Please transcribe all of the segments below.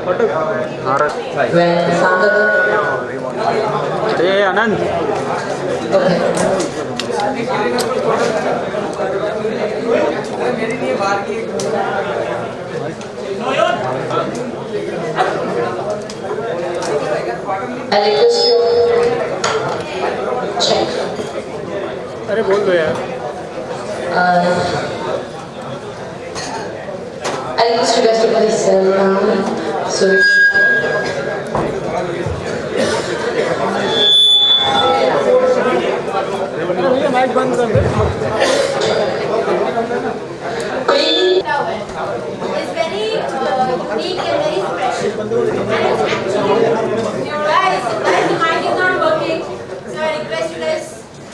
भारत आनंद अरे बोल दो यार। I request you guys to please settle down. So mic बंद कर दे। It's very unique and very special. And it's actually, guys, the mic is not working. So I request you guys,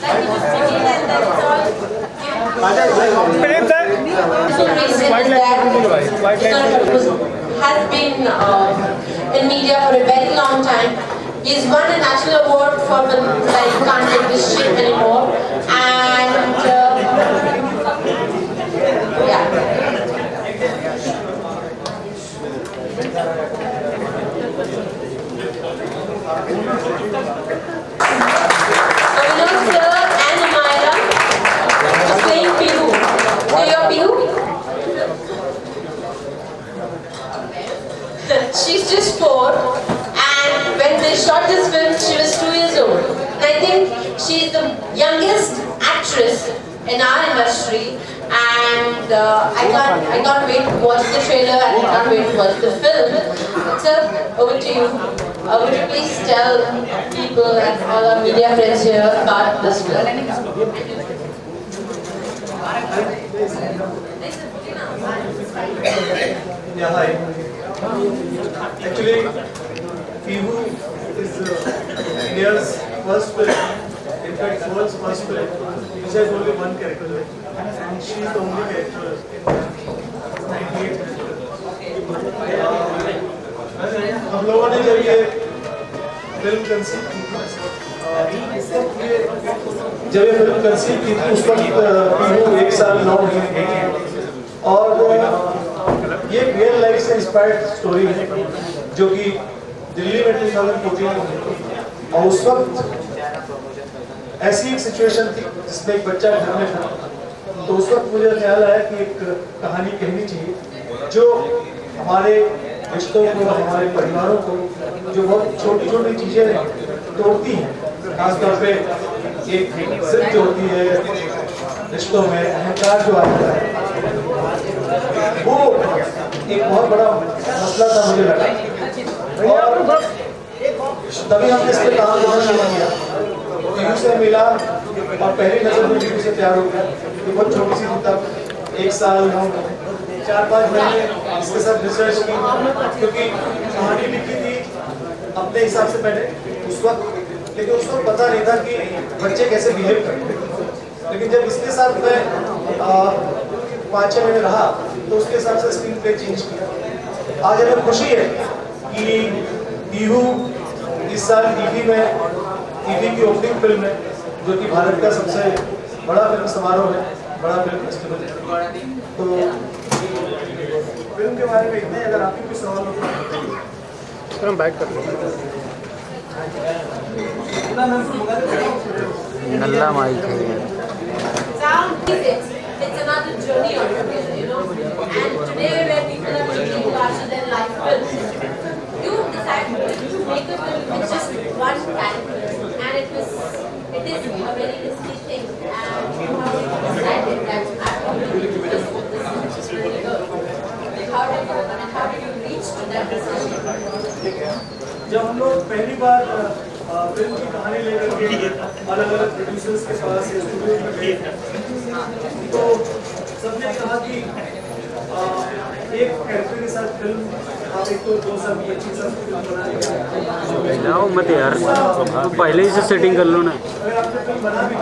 like you just begin and then it's all. has been in media for a very long time. He's won a national award for films like Can't Take This Shit Anymore, and yeah. She's just 4, and when they shot this film, she was 2 years old. And I think she's the youngest actress in our industry, and I can't wait to watch the trailer, and I can't wait to watch the film. So, over to you. Would you please tell people and all our media friends here about this film? Yeah, hi. Actually, Pihu is India's first film, in fact, world's first film, which has only one character, and she is the only character in 98. हम लोगों ने जब ये film conceive की उस वक्त पीहू 1 साल 9 महीने की, और ये रियल लाइफ से इंस्पायर्ड स्टोरी है जो कि दिल्ली में 2014 में, और उस वक्त ऐसी एक सिचुएशन थी जिसमें एक बच्चा घर में था, तो उस वक्त मुझे ख्याल आया कि एक कहानी कहनी चाहिए जो हमारे रिश्तों को, हमारे परिवारों को, जो बहुत छोटी छोटी चीज़ें तोड़ती हैं, खासतौर पे एक जिद जो होती है रिश्तों में, अहंकार जो आता है, वो एक बहुत बड़ा मसला था मुझे लगा, और तभी हमने इस पर काम करना शुरू किया। पीहू से मिला और पहली नजर में पीहू से प्यार हो गया। ये बहुत छोटी सी थी तब, 1 साल 9 महीने, 4-5 महीने इसके साथ रिसर्च की, क्योंकि कहानी लिखी थी अपने हिसाब से मैंने उस वक्त, लेकिन उस वक्त पता नहीं था कि बच्चे कैसे बिहेव करते हैं। लेकिन जब इसके साथ मैं 5-6 महीने रहा तो उसके हिसाब से स्क्रीन प्ले चेंज किया। आज हमें खुशी है कि पीहू इस साल ईडी की ओपनिंग फिल्म है, जो कि भारत का सबसे बड़ा फिल्म समारोह है, बड़ा फिल्म फेस्टिवल है। तो फिल्म के बारे में इतना ही, अगर आपके कोई सवाल हो तो हम बैक कर नल्ला माइक है। It's another journey on it, you know. And today, where people are making larger than life films, you decided to make a film with just one character, and it is a very risky thing. And you have decided that I want to do this which is really good. How did you reach to that decision? जब हम लोग पहली बार film की कहानी लेकर के अलग-अलग producers के पास स्टूडियो में गए, तो सबने कहा कि एक कैरेक्टर के साथ फिल्म आप एक तो 2 साल 25 साल फिल्म बनाएंगे, जाओ मत यार, तो पहले ही से सेटिंग कर लो ना। अगर आपने फिल्म बना भी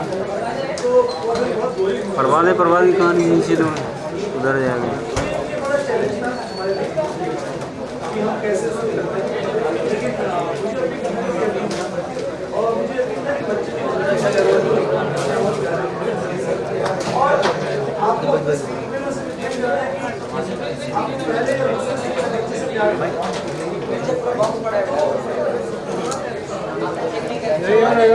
तो वो बहुत बोरिंग, परवाज़ की कहानी नीचे दो, उधर जाएगा। ये बड़ा चैलेंज था हमारे लिए कि हम कैसे शुरू करते हैं, लेकिन मुझे अभी कहानी करनी है, और मुझे बच्चे और आपको पहले Guys,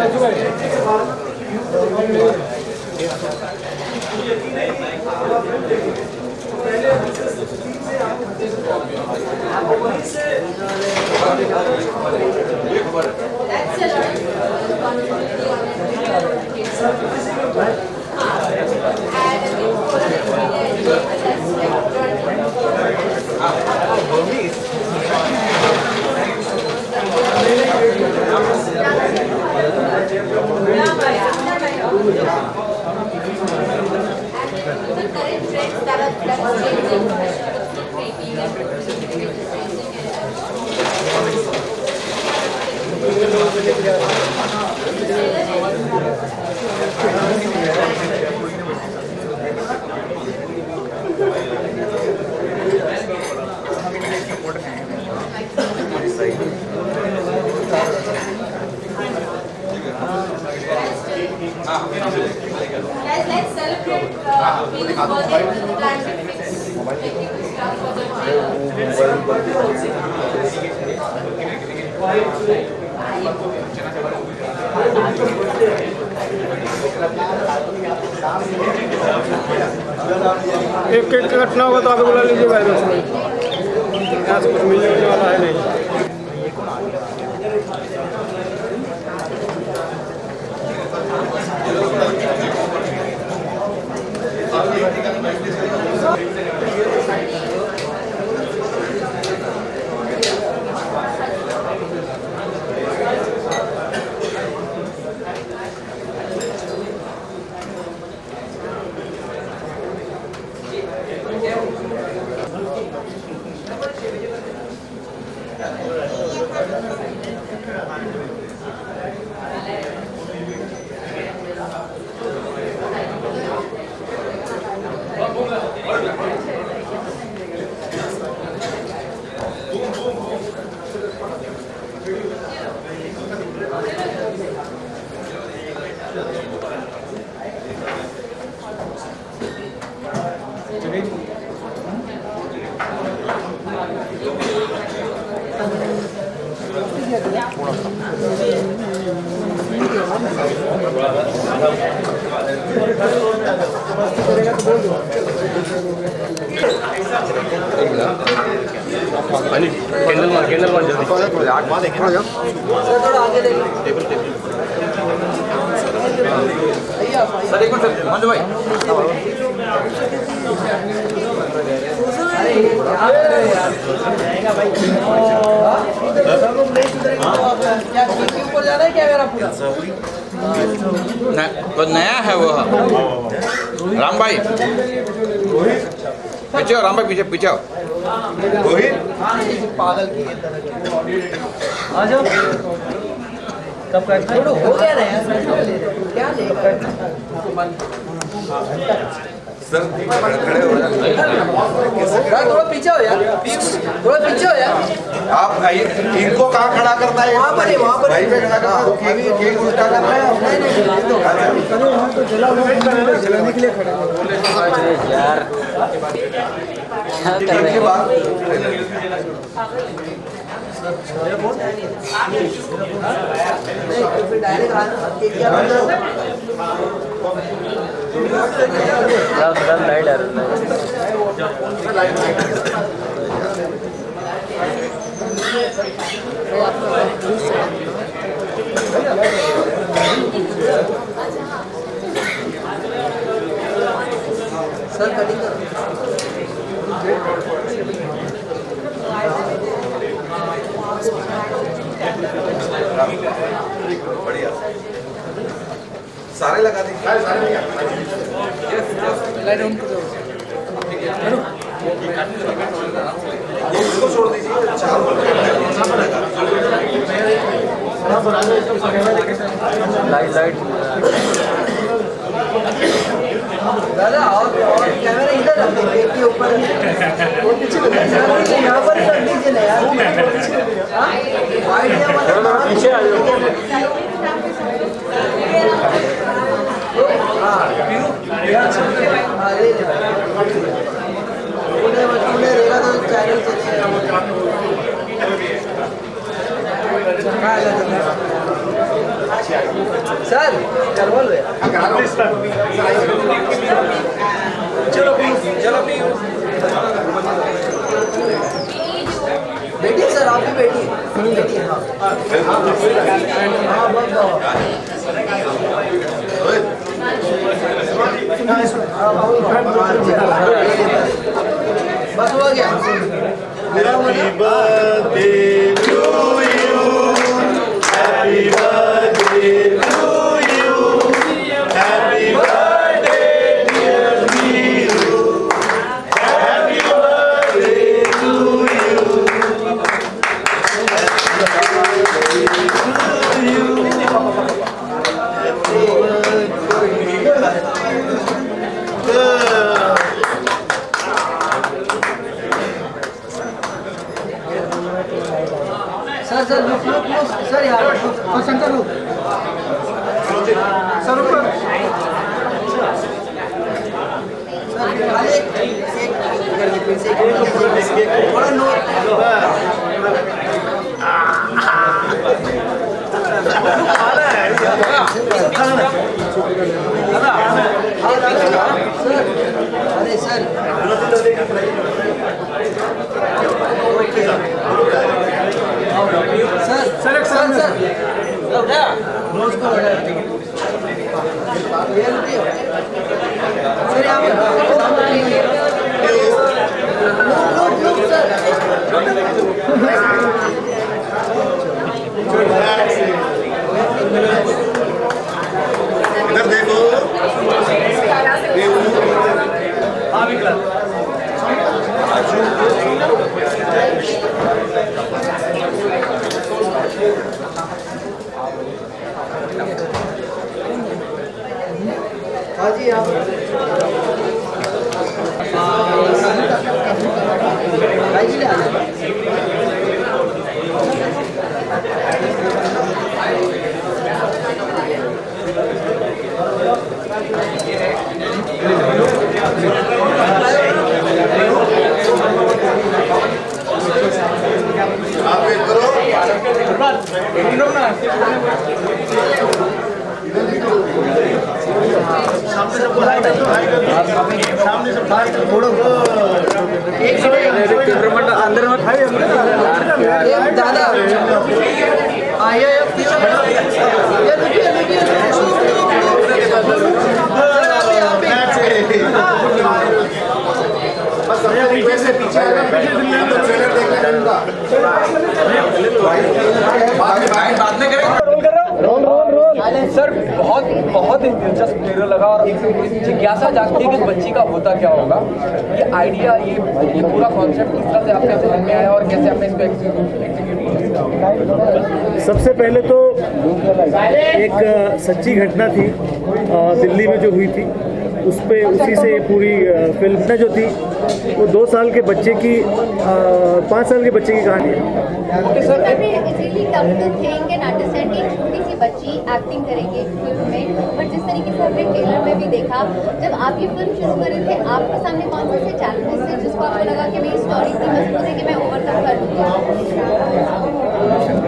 let's celebrate Venus' birthday with the time to fix making stuff for the एक केक कटना होगा तो आगे बुला लीजिए भाई दोस्तों, यहाँ से कुछ मिलने वाला है नहीं। तो नया है वो राम भाई, पीछे राम भाई, पीछे पीछे पागल की आ जाओ। कब का हो गया ना यार, क्या लेगा सर, खड़े हो यार, थोड़ा पीछे हो यार, थोड़ा पीछे हो यार। आप इनको कहाँ खड़ा करना है? वहाँ पर ही, वहाँ पर भाई पे खड़ा करना है, केक उल्टा कर रहा है। जलाने के लिए खड़े यार क्या कर रहे हो? लाइट आ सर कटिंग करो। बढ़िया, सारे लगा देंगे। लाइट ऑन कर दो। इसको छोड़ दीजिए, लाइट दादा और कैमरा इधर रख दो, एक के ऊपर यहाँ पर ही रख दीजिए ना यार। पीछे आ जाओ। रहेगा तो चैनल चलेगा। सर करवा लो यार। चलो प्लीज बैठिए सर, आप भी बैठिए। हाँ बस हो गया। Happy birthday to you. Happy birthday to you. Happy birthday dear Neeru. Happy birthday to you. Sir रुक सर यार, शंकर रुक सर, ऊपर सर खाली एक थोड़ा नोट अरे सर सर सर सर रोज को सर आप इधर देखो हाँ जी आप भाई जी ले आ जाए। आप वेट करो। अंदर मत दादा आइए बाद में करेंगे। सर बहुत ही दिलचस्प ट्रेलर लगा और जिज्ञासा जागती है कि इस बच्ची का होता क्या होगा। ये आइडिया ये पूरा कॉन्सेप्ट किस तरह से आपके ध्यान में आया और कैसे आपने इसको एग्जीक्यूट किया? सबसे पहले तो एक सच्ची घटना थी दिल्ली में जो हुई थी, उसी से पूरी फिल्म जो थी वो 2 साल के बच्चे की 5 साल के बच्चे की कहानी है। छोटी सी बच्ची एक्टिंग करेगी फिल्म में, बट जिस तरीके से हमने ट्रेलर में भी देखा, जब आप ये फिल्म शुरू कर रहे थे आपके सामने कौन से ऐसे चैलेंजेस थे जिसको आपको लगा कि मेरी स्टोरी इतनी मजबूत है कि मैं ओवरकम कर लूँगा?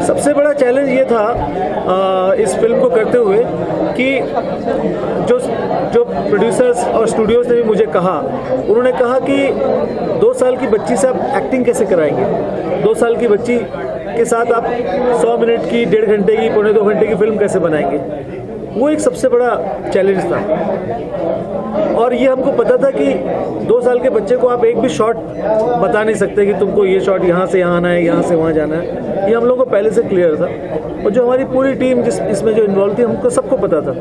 सबसे बड़ा चैलेंज ये था इस फिल्म को करते हुए कि जो प्रोड्यूसर्स और स्टूडियोज ने भी मुझे कहा, उन्होंने कहा कि 2 साल की बच्ची से आप एक्टिंग कैसे कराएंगे, 2 साल की बच्ची के साथ आप 100 मिनट की, 1.5 घंटे की, 1.25 घंटे की फिल्म कैसे बनाएंगे। वो एक सबसे बड़ा चैलेंज था और ये हमको पता था कि 2 साल के बच्चे को आप एक भी शॉट बता नहीं सकते कि तुमको ये शॉट यहाँ से यहाँ आना है, यहाँ से वहाँ जाना है। ये हम लोगों को पहले से क्लियर था और जो हमारी पूरी टीम इसमें जो इन्वॉल्व थी हमको सबको पता था।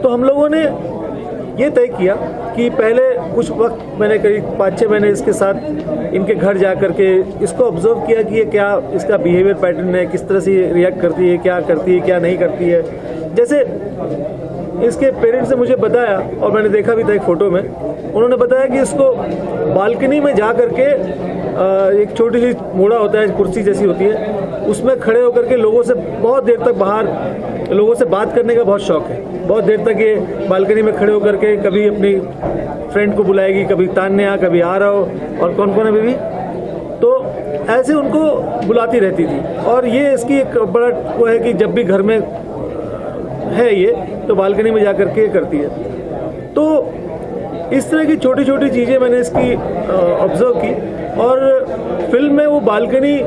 तो हम लोगों ने ये तय किया कि पहले कुछ वक्त मैंने करीब 5-6 महीने इसके साथ इनके घर जा कर के इसको ऑब्जर्व किया कि ये क्या इसका बिहेवियर पैटर्न है, किस तरह से ये रिएक्ट करती है, क्या करती है, क्या नहीं करती है। जैसे इसके पेरेंट्स ने मुझे बताया और मैंने देखा भी था एक फ़ोटो में, उन्होंने बताया कि इसको बालकनी में जा कर के एक छोटी सी मोड़ा होता है, कुर्सी जैसी होती है, उसमें खड़े होकर के लोगों से बहुत देर तक बाहर लोगों से बात करने का बहुत शौक है। बहुत देर तक ये बालकनी में खड़े होकर के कभी अपनी फ्रेंड को बुलाएगी, कभी तान्या, कभी आ रहा हो और कौन कौन है बेबी, तो ऐसे उनको बुलाती रहती थी। और ये इसकी एक बड़ा वो है कि जब भी घर में है ये, तो बालकनी में जा कर के करती है। तो इस तरह की छोटी छोटी चीज़ें मैंने इसकी ऑब्जर्व की, और फिल्म में वो बालकनी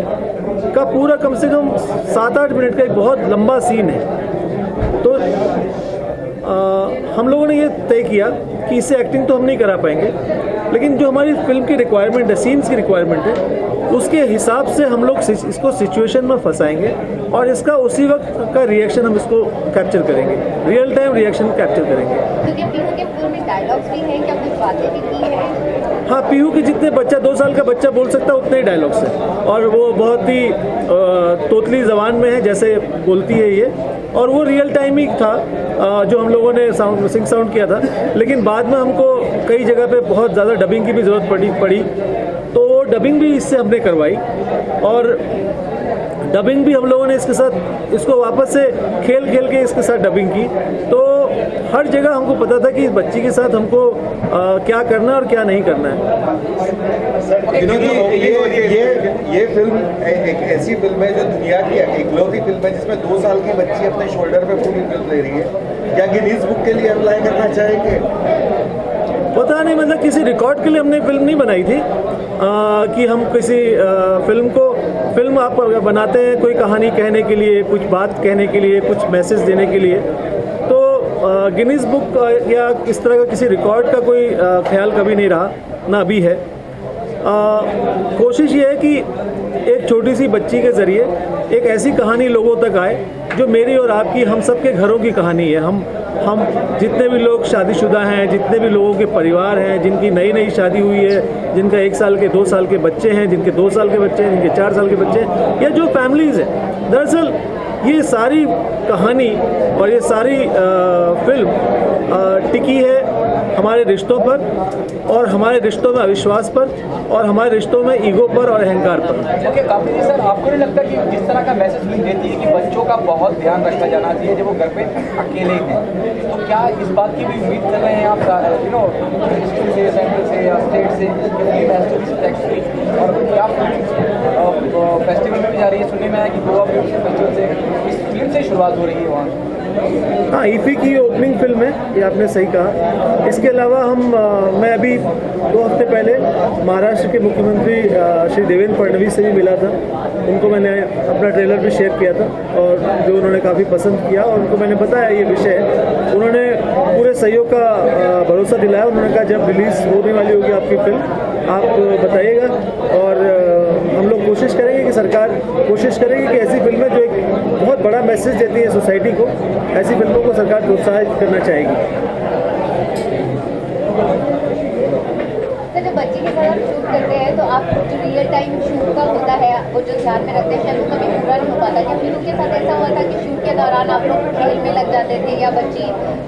का पूरा कम से कम 7-8 मिनट का एक बहुत लंबा सीन है। तो हम लोगों ने ये तय किया कि इससे एक्टिंग तो हम नहीं करा पाएंगे, लेकिन जो हमारी फिल्म की रिक्वायरमेंट है, सीन्स की रिक्वायरमेंट है, उसके हिसाब से हम लोग इसको सिचुएशन में फंसाएंगे और इसका उसी वक्त का रिएक्शन हम इसको कैप्चर करेंगे, रियल टाइम रिएक्शन कैप्चर करेंगे। तो क्या पीहू के फिल्म में डायलॉग्स भी हैं, क्या कुछ बातें भी की हैं? हाँ, पीहू के जितने 2 साल का बच्चा बोल सकता है उतने ही डायलॉग्स हैं, और वो बहुत ही तोतली ज़बान में है जैसे बोलती है ये, और वो रियल टाइम ही था जो हम लोगों ने सिंग साउंड किया था। लेकिन बाद में हमको कई जगह पे बहुत ज़्यादा डबिंग की भी ज़रूरत पड़ी, तो वो डबिंग भी इससे हमने करवाई, और डबिंग भी हम लोगों ने इसके साथ इसको वापस से खेल के इसके साथ डबिंग की। तो हर जगह हमको पता था कि इस बच्ची के साथ हमको क्या करना है और क्या नहीं करना है। ये फिल्म एक ऐसी फिल्म है जो दुनिया की इकलौती फिल्म है जिसमें 2 साल की बच्ची अपने शोल्डर पे पूरी फिल्म ले रही है। क्या गिनीज बुक के लिए अप्लाई करना चाहेंगे? पता नहीं, मतलब किसी रिकॉर्ड के लिए हमने फिल्म नहीं बनाई थी कि हम किसी फिल्म आप बनाते हैं कोई कहानी कहने के लिए, कुछ बात कहने के लिए, कुछ मैसेज देने के लिए, तो गिनीज बुक या इस तरह का किसी रिकॉर्ड का कोई ख्याल कभी नहीं रहा, ना अभी है। कोशिश ये है कि एक छोटी सी बच्ची के ज़रिए एक ऐसी कहानी लोगों तक आए जो मेरी और आपकी, हम सब के घरों की कहानी है। हम जितने भी लोग शादीशुदा हैं, जितने भी लोगों के परिवार हैं, जिनकी नई शादी हुई है, जिनका 1 साल के 2 साल के बच्चे हैं, जिनके 2 साल के बच्चे हैं, जिनके 4 साल के बच्चे हैं, या जो फैमिलीज़ हैं, दरअसल ये सारी कहानी और ये सारी फिल्म टिकी है हमारे रिश्तों पर, और हमारे रिश्तों में अविश्वास पर, और हमारे रिश्तों में ईगो पर और अहंकार पर। ओके, काफी सर, आपको नहीं लगता कि जिस तरह का मैसेज फिल्म देती है कि बच्चों का बहुत ध्यान रखा जाना चाहिए जब वो घर पे अकेले हैं, तो क्या इस बात की भी उम्मीद कर रहे हैं आप, डिस्ट्रिक्ट से, सेंट्रल से या स्टेट से, और क्या फेस्टिवल में भी जा रही है? सुनने में आया कि गोवा फेस्टिवल से इस फिल्म से शुरुआत हो रही है वहाँ। हाँ, ईफी की ओपनिंग फिल्म है, ये आपने सही कहा। इसके अलावा मैं अभी 2 हफ्ते पहले महाराष्ट्र के मुख्यमंत्री श्री देवेंद्र फडणवीस से भी मिला था। उनको मैंने अपना ट्रेलर भी शेयर किया था, और जो उन्होंने काफ़ी पसंद किया, और उनको मैंने बताया ये विषय है। उन्होंने पूरे सहयोग का भरोसा दिलाया। उन्होंने कहा जब रिलीज़ होने वाली होगी आपकी फिल्म आप बताइएगा, और हम लोग कोशिश करेंगे कि सरकार कोशिश करेगी कि ऐसी फिल्में जो एक बहुत बड़ा मैसेज देती है सोसाइटी को, ऐसी फिल्मों को सरकार प्रोत्साहित करना चाहेगी। जब बच्चे के साथ आप शूट करते हैं तो आप जो रियल टाइम शूट का होता है वो जो ध्यान में रखते हैं, वो कभी पूरा नहीं हो पाता। क्या फिर उनके साथ ऐसा हुआ था कि शूट के दौरान आप लोग खेल में लग जाते थे, या बच्ची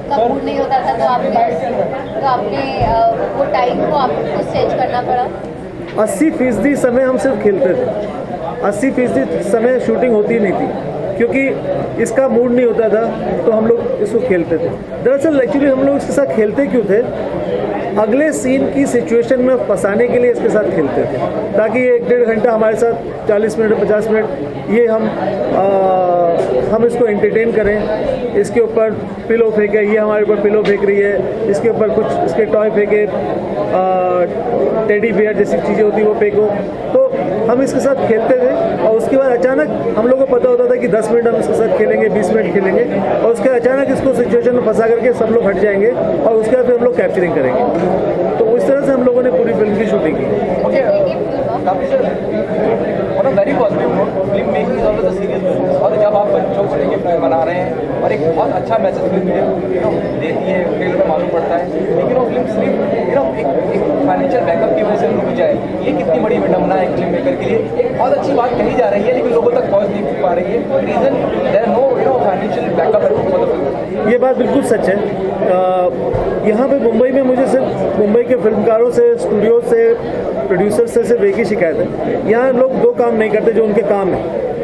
का मूड नहीं होता था, तो आपने वो टाइम को आपको स्ट्रेच करना पड़ा? 80% समय हम सिर्फ खेलते थे। 80% समय शूटिंग होती नहीं थी, क्योंकि इसका मूड नहीं होता था, तो हम लोग इसको खेलते थे। दरअसल एक्चुअली हम लोग इसके साथ खेलते क्यों थे? अगले सीन की सिचुएशन में फंसाने के लिए इसके साथ खेलते थे, ताकि 1-1.5 घंटा हमारे साथ 40 मिनट 50 मिनट ये हम इसको एंटरटेन करें। इसके ऊपर पिलो फेंके, ये हमारे ऊपर पिलो फेंक रही है, इसके ऊपर कुछ इसके टॉय फेंके, टेडी बियर जैसी चीज़ें होती वो फेंको। तो हम इसके साथ खेलते थे, और उसके बाद अचानक हम लोग को पता होता था कि 10 मिनट हम इसके साथ खेलेंगे, 20 मिनट खेलेंगे, और उसके अचानक इसको सिचुएशन में फंसा करके सब लोग हट जाएंगे, और उसके बाद फिर हम लोग कैप्चरिंग करेंगे। तो इस तरह से हम लोगों ने पूरी फिल्म की शूटिंग की। Very positive film making is also the serious business, और जब आप बच्चों को लेकर फिल्म बना रहे हैं और एक बहुत अच्छा मैसेज फिल्म देती है, ट्रेलर में मालूम पड़ता है, लेकिन वो फिल्म सिर्फ एक फाइनेंशियल बैकअप की वजह से रुक जाए, ये कितनी बड़ी विडंबना है फिल्म मेकर के लिए। एक बहुत अच्छी बात कही जा रही है, लेकिन लोगों तक पहुँच नहीं पा रही है। Reason there no financial backup. ये बात बिल्कुल सच है। यहाँ पे मुंबई में मुझे सिर्फ मुंबई के फिल्मकारों से, स्टूडियो से, प्रोड्यूसर से सिर्फ एक ही शिकायत है, यहाँ लोग 2 काम नहीं करते जो उनके काम है।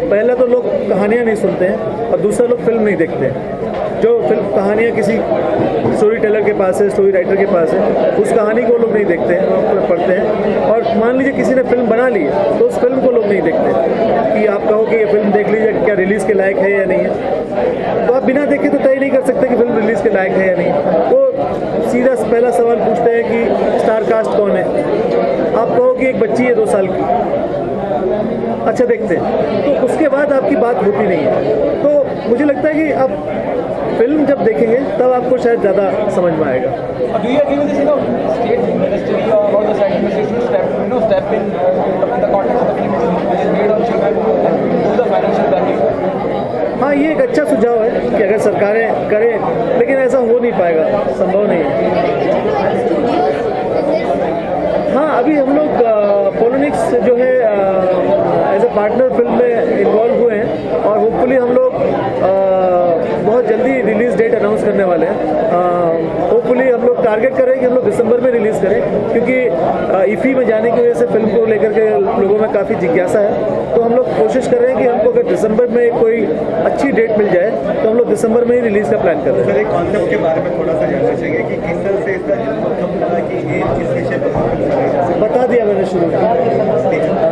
पहला तो लोग कहानियाँ नहीं सुनते हैं, और दूसरा लोग फिल्म नहीं देखते हैं। जो फिल्म कहानियाँ किसी स्टोरी टेलर के पास है, स्टोरी राइटर के पास है, उस कहानी को लोग नहीं देखते हैं, पढ़ते हैं। और मान लीजिए किसी ने फिल्म बना ली है, तो उस फिल्म को लोग नहीं देखते कि आप कहो कि ये फिल्म देख लीजिए क्या रिलीज़ के लायक है या नहीं है, तो आप बिना देखे तो तय नहीं कर कर सकते कि फिल्म रिलीज के लायक है या नहीं। वो सीधा पहला सवाल पूछते हैं कि स्टार कास्ट कौन है। आप कहो कि एक बच्ची है 2 साल की, अच्छा देखते हैं, तो उसके बाद आपकी बात होती नहीं है। तो मुझे लगता है कि आप फिल्म जब देखेंगे तब आपको शायद ज़्यादा समझ में आएगा। Do you agree with this? State ministry or about the state administration step in the context of the film which is made on children and do the financial backing? हाँ, ये एक अच्छा सुझाव है कि अगर सरकारें करें, लेकिन ऐसा हो नहीं पाएगा, संभव नहीं है। हाँ, अभी हम लोग पोलोनिक्स जो है एज ए पार्टनर फिल्म में इन्वॉल्व हुए हैं और होपफुली हम लोग बहुत जल्दी रिलीज डेट अनाउंस करने वाले हैं। होपफुली हम लोग टारगेट कर रहे हैं कि हम लोग दिसंबर में रिलीज करें, क्योंकि ईफी में जाने की वजह से फिल्म को लेकर के लोगों में काफ़ी जिज्ञासा है। तो हम लोग कोशिश कर रहे हैं कि हमको अगर दिसंबर में कोई अच्छी डेट मिल जाए तो हम लोग दिसंबर में ही रिलीज का प्लान कर रहे हैं। सर, एक कॉन्सेप्ट के बारे में थोड़ा सा जानना चाहिए कि किस तरह से इसका मतलब लगा कि ये किस विषय पर बता दिया मैंने शुरू में,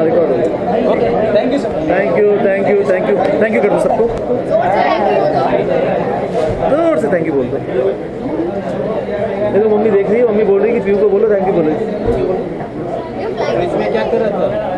रिकॉर्ड हो गया। Okay, thank you sir. Thank you कर दो सबको, जोर से थैंक यू बोल दो। देखो मम्मी देख रही है, मम्मी बोल रही है कि पीयू को बोलो थैंक यू बोलो। इसमें क्या कर रहा था?